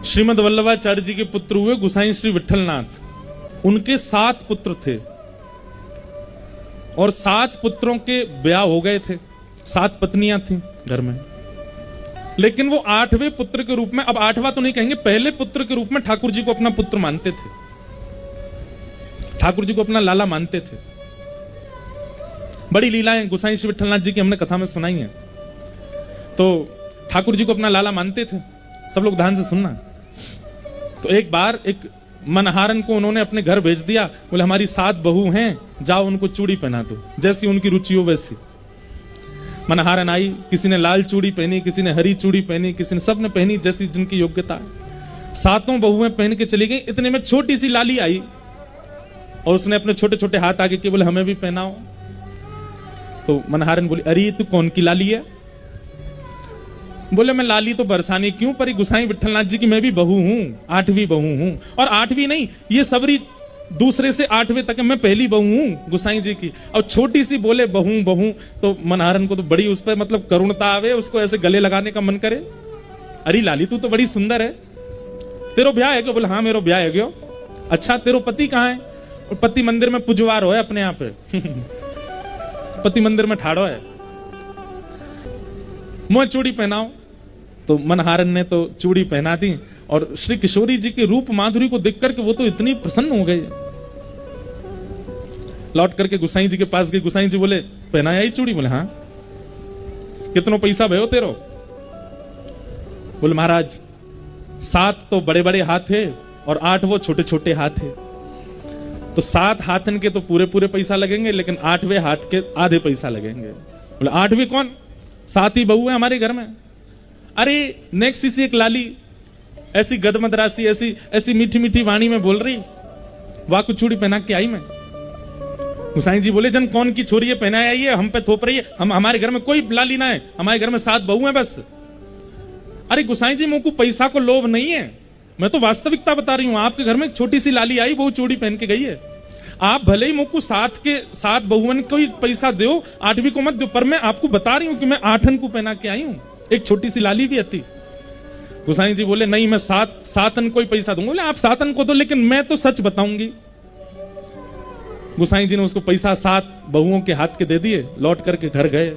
श्रीमद वल्लभाचार्य जी के पुत्र हुए गोसाई श्री विठलनाथ। उनके 7 पुत्र थे और 7 पुत्रों के ब्याह हो गए थे, 7 पत्नियां थी घर में। लेकिन वो 8वें पुत्र के रूप में, अब 8वां तो नहीं कहेंगे, पहले पुत्र के रूप में ठाकुर जी को अपना पुत्र मानते थे, ठाकुर जी को अपना लाला मानते थे। बड़ी लीलाएं गोसाई श्री विठलनाथ जी की हमने कथा में सुनाई है। तो ठाकुर जी को अपना लाला मानते थे, सब लोग ध्यान से सुनना। तो एक बार एक मनहारन को उन्होंने अपने घर भेज दिया, बोले हमारी 7 बहू हैं, जाओ उनको चूड़ी पहना दो, जैसी उनकी रुचि हो वैसी। मनहारन आई, किसी ने लाल चूड़ी पहनी, किसी ने हरी चूड़ी पहनी, किसी ने, सबने पहनी जैसी जिनकी योग्यता है। 7 बहुएं पहन के चली गई। इतने में छोटी सी लाली आई और उसने अपने छोटे छोटे हाथ आगे किए, बोले हमें भी पहनाओ। तो मनहारन बोली, अरे तू कौन की लाली है? बोले मैं लाली तो बरसाने क्यों, पर गोसाई विठलनाथ जी की मैं भी बहू हूं, 8वीं बहू हूं। और 8वीं नहीं, ये सबरी दूसरे से 8वें तक मैं पहली बहू हूं गोसाई जी की। और छोटी सी बोले बहू बहू, तो मनहारन को तो बड़ी उस पर मतलब करुणता आवे, उसको ऐसे गले लगाने का मन करे। अरे लाली तू तो बड़ी सुंदर है, तेरो ब्याह है क्या? बोले हाँ मेरो ब्याह है क्यों। अच्छा तेरो पति कहाँ है? और पति मंदिर में पुजवार हो है अपने यहाँ पे पति मंदिर में ठाड़ो है, मुझे चूड़ी पहनाओ। तो मनहारन ने तो चूड़ी पहना दी और श्री किशोरी जी के रूप माधुरी को देख करके वो तो इतनी प्रसन्न हो गई। लौट करके गोसाई जी के पास गए। गोसाई जी बोले पहनाया ही चूड़ी? बोले हाँ। कितनो पैसा भयो तेरो? बोले महाराज 7 तो बड़े बड़े हाथ है और 8 वो छोटे छोटे हाथ है, तो 7 हाथन के तो पूरे पूरे पैसा लगेंगे, लेकिन 8वें हाथ के आधे पैसा लगेंगे। बोले 8वीं कौन? 7 ही बहू है हमारे घर में। अरे नेक्स्ट इसी एक लाली ऐसी गदमदरासी, ऐसी ऐसी मीठी मीठी वाणी में बोल रही, वाह को चूड़ी पहना के आई मैं। गोसाई जी बोले जन कौन की छोरी है पहनाया ये हम पे थोप रही है, हम हमारे घर में कोई लाली ना है, हमारे घर में 7 बहू हैं बस। अरे गोसाई जी मुझको पैसा को लोभ नहीं है, मैं तो वास्तविकता बता रही हूं। आपके घर में एक छोटी सी लाली आई, वो चूड़ी पहन के गई है। आप भले ही मुझको 7 बहुवन को ही पैसा दो, 8वीं को मत दो, पर मैं आपको बता रही हूं कि मैं 8 को पहना के आई हूं, एक छोटी सी लाली भी आती। गोसाई जी बोले नहीं मैं 7 को ही पैसा दूंगा। बोले आप 7 को दो, लेकिन मैं तो सच बताऊंगी। गोसाई जी ने उसको पैसा 7 बहुओं के हाथ के दे दिए। लौट करके घर गए,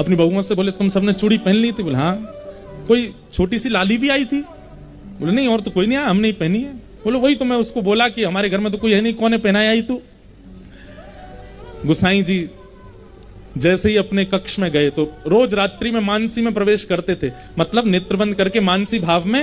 अपनी बहुओं से बोले तुम सबने चूड़ी पहन ली थी? बोले हाँ। कोई छोटी सी लाली भी आई थी? बोले नहीं और तो कोई नहीं आया, हमने ही पहनी है। बोले वही तो मैं उसको बोला कि हमारे घर में तो कोई है नहीं, कौन है पहनाया ही तू? गोसाई जी जैसे ही अपने कक्ष में गए तो रोज रात्रि में मानसी में प्रवेश करते थे, मतलब नेत्र बंद करके मानसी भाव में